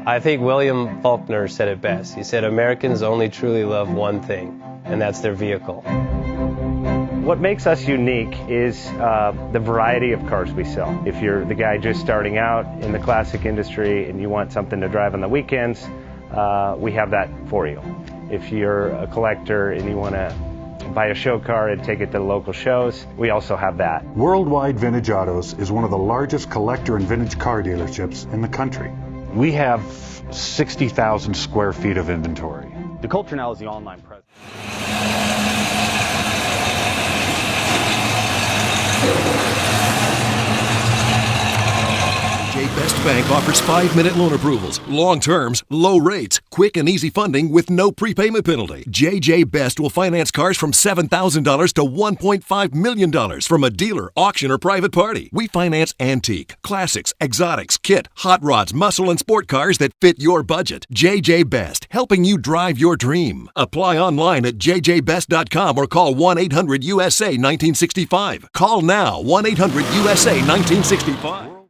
I think William Faulkner said it best. He said, Americans only truly love one thing, and that's their vehicle. What makes us unique is the variety of cars we sell. If you're the guy just starting out in the classic industry and you want something to drive on the weekends, we have that for you. If you're a collector and you want to buy a show car and take it to the local shows, we also have that. Worldwide Vintage Autos is one of the largest collector and vintage car dealerships in the country. We have 60,000 square feet of inventory. The culture now is the online presence. JJ Best Bank offers 5-minute loan approvals, long terms, low rates, quick and easy funding with no prepayment penalty. JJ Best will finance cars from $7,000 to $1.5 million from a dealer, auction, or private party. We finance antique, classics, exotics, kit, hot rods, muscle, and sport cars that fit your budget. JJ Best, helping you drive your dream. Apply online at jjbest.com or call 1-800-USA-1965. Call now, 1-800-USA-1965.